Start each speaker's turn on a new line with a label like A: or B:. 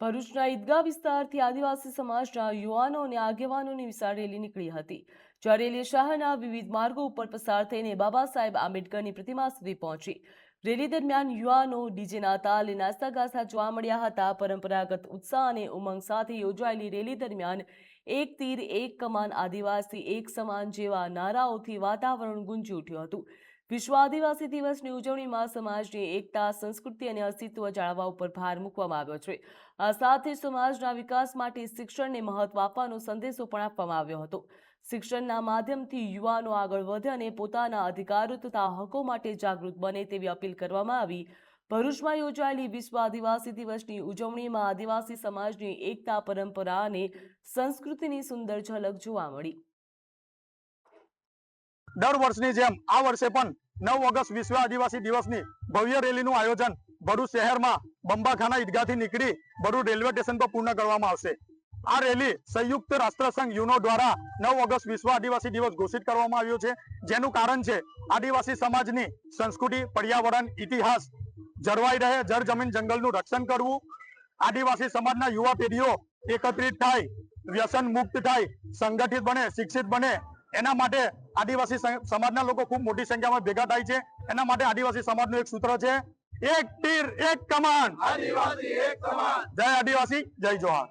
A: ભરૂચના ઈદગાહ વિસ્તારથી આદિવાસી સમાજના યુવાનો અને આગેવાનોની વિશાળ રેલી નીકળી હતી। જ્યાં રેલી શહેરના વિવિધ માર્ગો ઉપર પસાર થઈને બાબા સાહેબ આંબેડકરની પ્રતિમા સુધી પહોંચી। રેલી દરમિયાન યુવાનો ડીજેના તાલે નાચતા ગાતા જોવા મળ્યા હતા। પરંપરાગત ઉત્સાહ અને ઉમંગ સાથે યોજાયેલી રેલી દરમિયાન એક તીર એક કમાન આદિવાસી એક સમાન જેવા નારાઓથી વાતાવરણ ગુંજી ઉઠ્યું હતું। વિશ્વ આદિવાસી દિવસની ઉજવણીમાં સમાજની એકતા, સંસ્કૃતિ અને અસ્તિત્વ જાળવવા ઉપર ભાર મૂકવામાં આવ્યો છે। આ સાથે સમાજના વિકાસ માટે શિક્ષણને મહત્વ આપવાનો સંદેશો પણ આપવામાં આવ્યો હતો। શિક્ષણના માધ્યમથી યુવાનો આગળ વધે અને પોતાના અધિકારો તથા હકો માટે જાગૃત બને તેવી અપીલ કરવામાં આવી। ભરૂચમાં યોજાયેલી વિશ્વ આદિવાસી દિવસની ઉજવણીમાં આદિવાસી સમાજની એકતા, પરંપરા અને સંસ્કૃતિની સુંદર ઝલક જોવા મળી।
B: દર વર્ષની જેમ આ વર્ષે પણ 9 ઓગસ્ટ વિશ્વ આદિવાસી દિવસની ભવ્ય રેલીનું આયોજન ભરૂચ શહેરમાં બંબાખાના ઈદગાહથી નીકળી ભરૂચ રેલવે સ્ટેશન પર પૂર્ણ કરવામાં આવશે। આ રેલી સંયુક્ત રાષ્ટ્રસંઘ યુનો દ્વારા 9 ઓગસ્ટ વિશ્વ આદિવાસી દિવસ ઘોષિત કરવામાં આવ્યો છે। જેનું કારણ છે આદિવાસી સમાજની સંસ્કૃતિ, પર્યાવરણ, ઇતિહાસ જળવાઈ રહે, જળ જમીન જંગલનું રક્ષણ કરવું, આદિવાસી સમાજના યુવા પેઢીઓ એકત્રિત થાય, વ્યસન મુક્ત થાય, સંગઠિત બને, શિક્ષિત બને, એના માટે આદિવાસી સમાજના લોકો ખૂબ મોટી સંખ્યામાં ભેગા થાય છે। એના માટે આદિવાસી સમાજનું એક સૂત્ર છે, એક તીર એક કમાન, આદિવાસી એક કમાન। જય આદિવાસી, જય જોહાર।